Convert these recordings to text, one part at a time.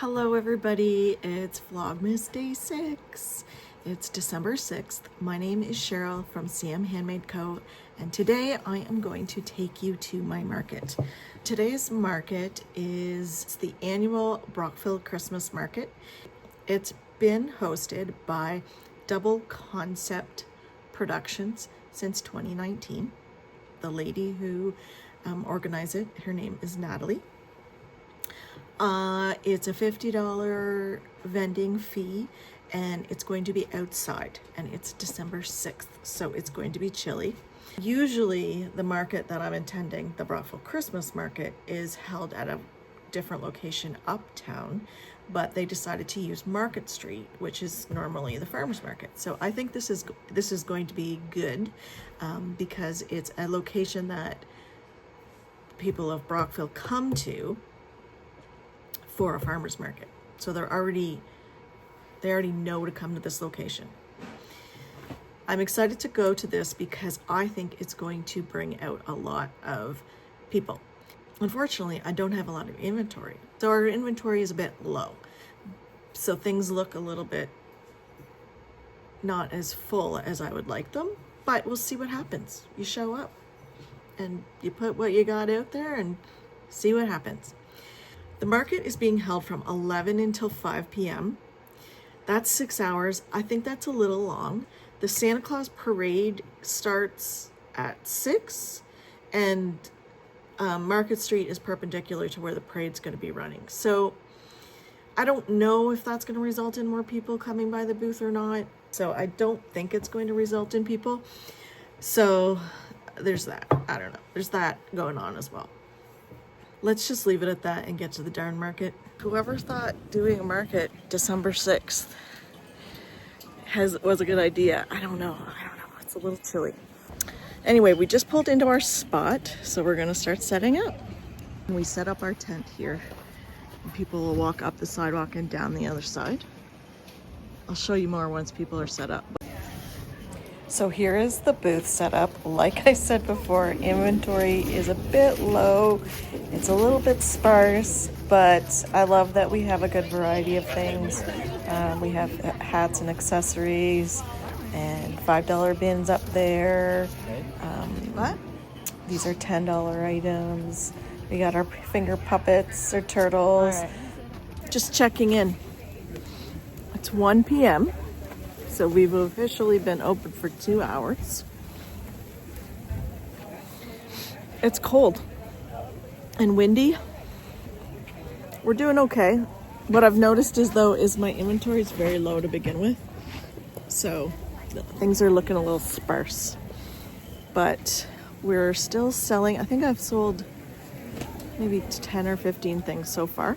Hello everybody, it's Vlogmas Day 6. It's December 6th. My name is Cheryl from CM Handmade Co. And today I am going to take you to my market. Today's market is the annual Brockville Christmas Market. It's been hosted by Double Concept Productions since 2019. The lady who organized it, her name is Natalie. It's a $50 vending fee and it's going to be outside, and it's December 6th, so it's going to be chilly. Usually the market that I'm attending, the Brockville Christmas Market, is held at a different location uptown, but they decided to use Market Street, which is normally the farmers market. So I think this is going to be good because it's a location that people of Brockville come to for a farmer's market. So they already know to come to this location. I'm excited to go to this because I think it's going to bring out a lot of people. Unfortunately, I don't have a lot of inventory. So our inventory is a bit low. So things look a little bit not as full as I would like them, but we'll see what happens. You show up and you put what you got out there and see what happens. The market is being held from 11 until 5 p.m. That's 6 hours. I think that's a little long. The Santa Claus parade starts at 6, and Market Street is perpendicular to where the parade's going to be running. So I don't know if that's going to result in more people coming by the booth or not. So I don't think it's going to result in people. So there's that. I don't know. There's that going on as well. Let's just leave it at that and get to the darn market. Whoever thought doing a market December 6th was a good idea. I don't know. It's a little chilly. Anyway, we just pulled into our spot, so we're gonna start setting up. We set up our tent here. And people will walk up the sidewalk and down the other side. I'll show you more once people are set up. So here is the booth setup. Like I said before, inventory is a bit low. It's a little bit sparse, but I love that we have a good variety of things. We have hats and accessories and $5 bins up there. These are $10 items. We got our finger puppets or turtles. Right. Just checking in. It's 1 p.m. So we've officially been open for 2 hours. It's cold and windy. We're doing okay. What I've noticed is my inventory is very low to begin with. So things are looking a little sparse. But we're still selling. I think I've sold maybe 10 or 15 things so far.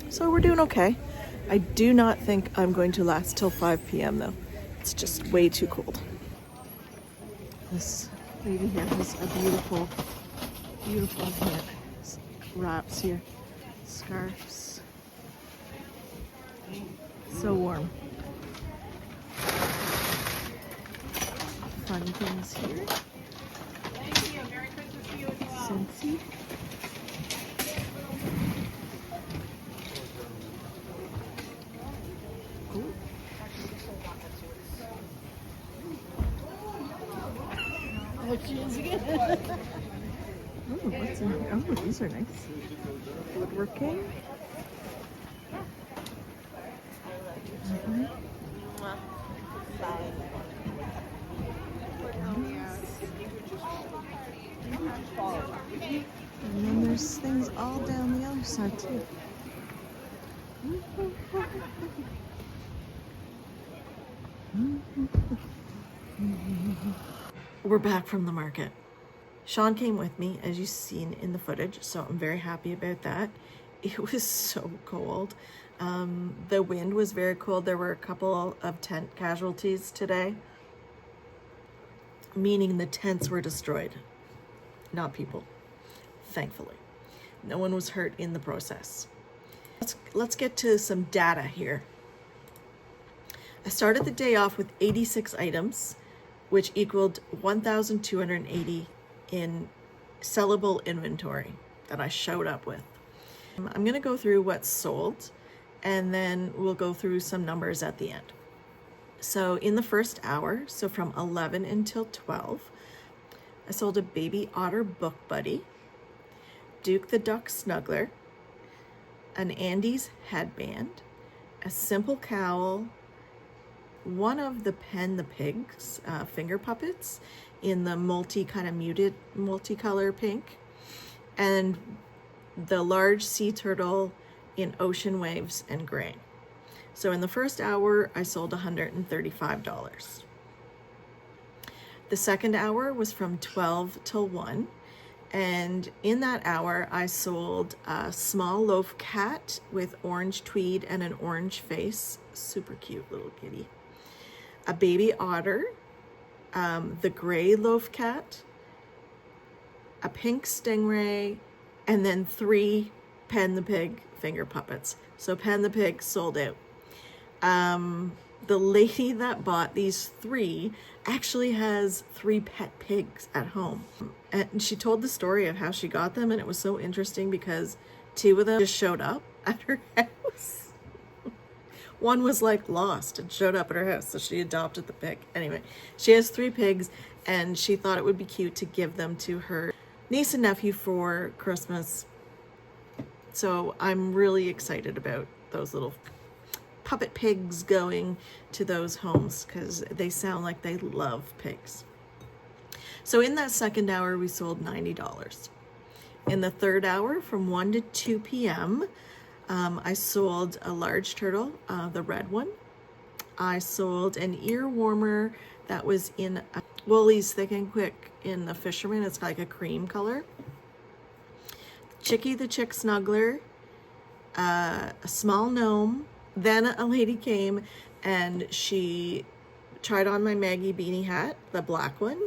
So we're doing okay. I do not think I'm going to last till 5 p.m. though. It's just way too cold. This lady here has a beautiful hat. Wraps here. Scarves. So warm. Fun things here. Thank you. Merry Christmas to you as well. Scentsy. Oh, she is again. Oh, what's in here? Oh, these are nice. Woodworking. And then there's things all down the other side too. We're back from the market. Sean came with me, as you've seen in the footage, so I'm very happy about that. It was so cold. The wind was very cold. There were a couple of tent casualties today, meaning the tents were destroyed, not people, thankfully. No one was hurt in the process. Let's get to some data here. I started the day off with 86 items, which equaled 1,280 in sellable inventory that I showed up with. I'm gonna go through what's sold, and then we'll go through some numbers at the end. So in the first hour, so from 11 until 12, I sold a baby otter book buddy, Duke the Duck snuggler, an Andy's headband, a simple cowl, one of the Pen the Pigs finger puppets in the muted multicolor pink, and the large sea turtle in ocean waves and gray. So in the first hour, I sold $135. The second hour was from 12 till 1. And in that hour, I sold a small loaf cat with orange tweed and an orange face. Super cute little kitty. A baby otter, the gray loaf cat, a pink stingray, and then 3 Pen the Pig finger puppets. So Pen the Pig sold out. The lady that bought these 3 actually has 3 pet pigs at home. And she told the story of how she got them, and it was so interesting because 2 of them just showed up at her house. One was like lost and showed up at her house, so she adopted the pig. Anyway, she has 3 pigs, and she thought it would be cute to give them to her niece and nephew for Christmas. So I'm really excited about those little puppet pigs going to those homes because they sound like they love pigs. So in that second hour, we sold $90. In the third hour, from 1 to 2 p.m., I sold a large turtle, the red one. I sold an ear warmer that was in Woolies Thick and Quick in the Fisherman. It's like a cream color. Chickie the Chick Snuggler, a small gnome. Then a lady came and she tried on my Maggie beanie hat, the black one,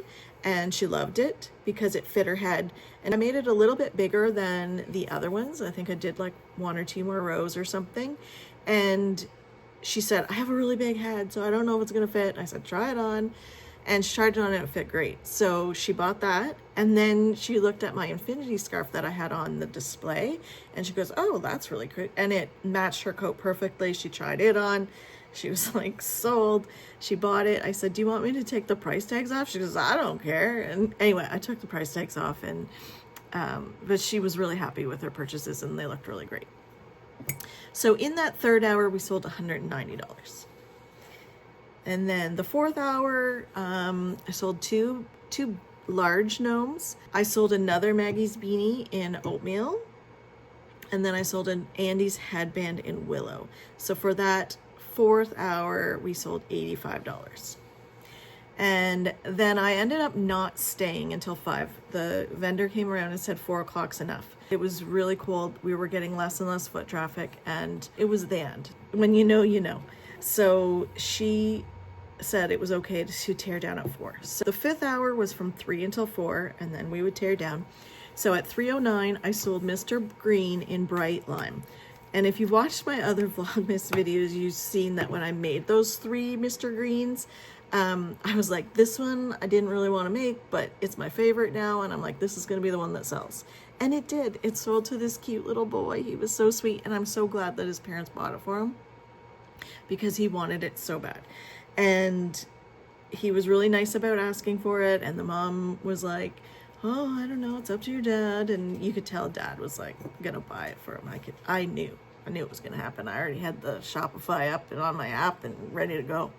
and she loved it because it fit her head. And I made it a little bit bigger than the other ones. I think I did like 1 or 2 more rows or something. And she said, I have a really big head, so I don't know if it's gonna fit. And I said, try it on. And she tried it on and it fit great. So she bought that. And then she looked at my infinity scarf that I had on the display. And she goes, oh, that's really good. And it matched her coat perfectly. She tried it on. She was like, sold. She bought it. I said, do you want me to take the price tags off? She goes, I don't care. And anyway, I took the price tags off. And but she was really happy with her purchases and they looked really great. So in that third hour, we sold $190. And then the fourth hour, I sold two large gnomes. I sold another Maggie's beanie in oatmeal. And then I sold an Andy's headband in willow. So for that fourth hour, we sold $85. And then I ended up not staying until 5. The vendor came around and said 4 o'clock's enough. It was really cold. We were getting less and less foot traffic, and it was the end. When you know, you know. So she said it was okay to tear down at 4. So the fifth hour was from 3 until 4, and then we would tear down. So at 3:09, I sold Mr. Green in bright lime. And if you've watched my other Vlogmas videos, you've seen that when I made those 3 Mr. Greens, I was like, this one I didn't really want to make, but it's my favorite now. And I'm like, this is going to be the one that sells. And it did. It sold to this cute little boy. He was so sweet. And I'm so glad that his parents bought it for him because he wanted it so bad. And he was really nice about asking for it. And the mom was like, oh, I don't know, it's up to your dad. And you could tell Dad was like gonna buy it for him. I knew it was gonna happen. I already had the Shopify up and on my app and ready to go.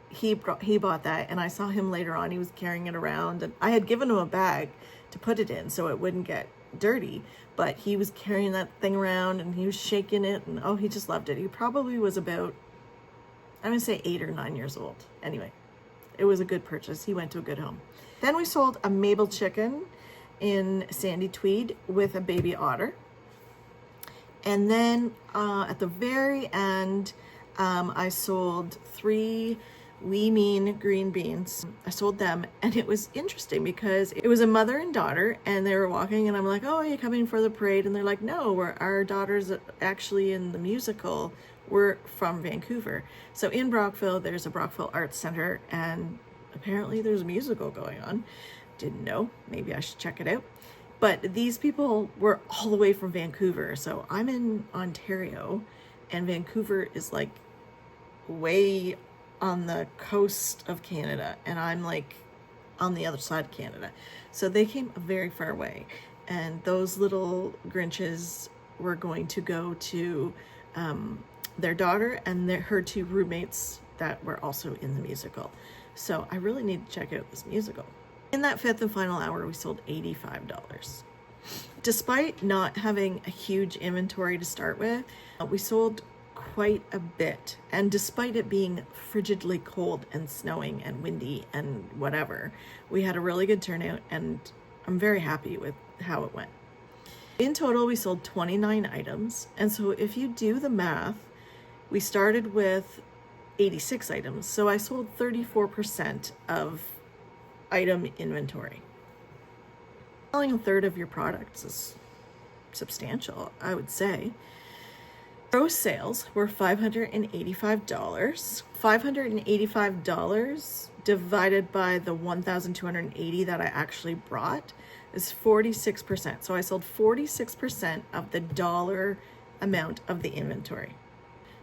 He bought that, and I saw him later on. He was carrying it around, and I had given him a bag to put it in so it wouldn't get dirty, but he was carrying that thing around and he was shaking it, and oh, he just loved it. He probably was about, I'm gonna say 8 or 9 years old. Anyway, it was a good purchase. He went to a good home. Then we sold a Mabel chicken in sandy tweed with a baby otter. And then at the very end, I sold 3 We Mean green beans. I sold them, and it was interesting because it was a mother and daughter, and they were walking, and I'm like, oh, are you coming for the parade? And they're like, no, our daughter's actually in the musical. We're from Vancouver. So in Brockville, there's a Brockville Arts Center, and apparently there's a musical going on. Didn't know. Maybe I should check it out. But these people were all the way from Vancouver. So I'm in Ontario and Vancouver is like way on the coast of Canada and I'm like on the other side of Canada. So they came a very far way. And those little Grinches were going to go to their daughter and her two roommates that were also in the musical. So I really need to check out this musical. In that fifth and final hour, we sold $85. Despite not having a huge inventory to start with, we sold quite a bit. And despite it being frigidly cold and snowing and windy and whatever, we had a really good turnout and I'm very happy with how it went. In total, we sold 29 items. And so if you do the math, we started with 86 items. So I sold 34% of item inventory. Selling a third of your products is substantial, I would say. Gross sales were $585. $585 divided by the 1,280 that I actually brought is 46%. So I sold 46% of the dollar amount of the inventory.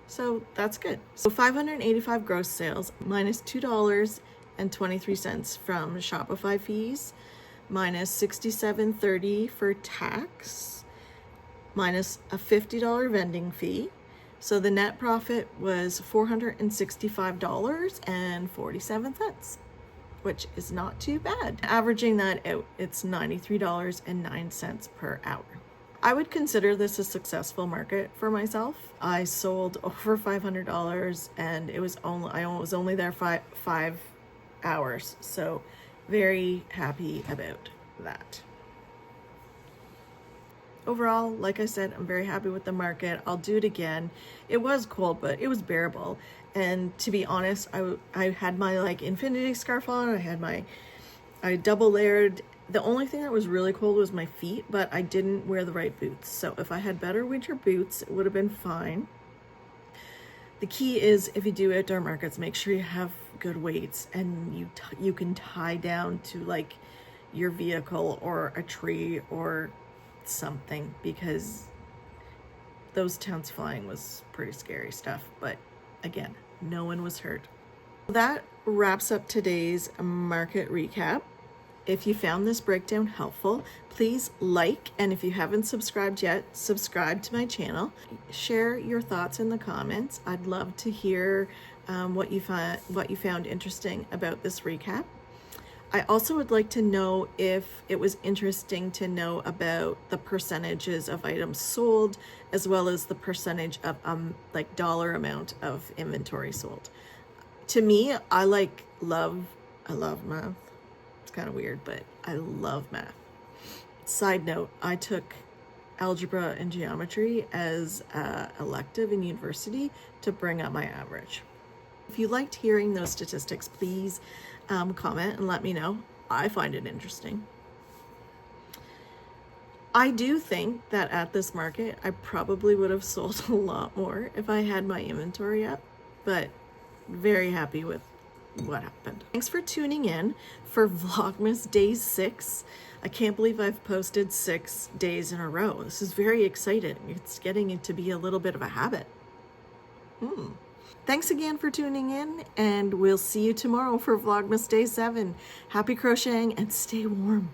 So that's good. So 585 gross sales minus $2.23 from Shopify fees, minus $67.30 for tax, minus a $50 vending fee. So the net profit was $465.47, which is not too bad. Averaging that out, it's $93.09 per hour. I would consider this a successful market for myself. I sold over $500 and I was only there five hours. So very happy about that. Overall, like I said, I'm very happy with the market. I'll do it again. It was cold, but it was bearable. And to be honest, I had my like infinity scarf on. I double layered. The only thing that was really cold was my feet, but I didn't wear the right boots. So if I had better winter boots, it would have been fine. The key is if you do outdoor markets, make sure you have good weights and you can tie down to like your vehicle or a tree or something, because those tents flying was pretty scary stuff. But again, no one was hurt. That wraps up today's market recap. If you found this breakdown helpful, please like, and if you haven't subscribed yet, subscribe to my channel. Share your thoughts in the comments. I'd love to hear what you found interesting about this recap. I also would like to know if it was interesting to know about the percentages of items sold, as well as the percentage of like dollar amount of inventory sold. To me, I love math. It's kind of weird, but I love math. Side note, I took algebra and geometry as an elective in university to bring up my average. If you liked hearing those statistics, please comment and let me know. I find it interesting. I do think that at this market, I probably would have sold a lot more if I had my inventory up, but very happy with what happened. Thanks for tuning in for Vlogmas Day 6. I can't believe I've posted 6 days in a row. This is very exciting. It's getting to be a little bit of a habit. Thanks again for tuning in, and we'll see you tomorrow for Vlogmas Day 7. Happy crocheting and stay warm.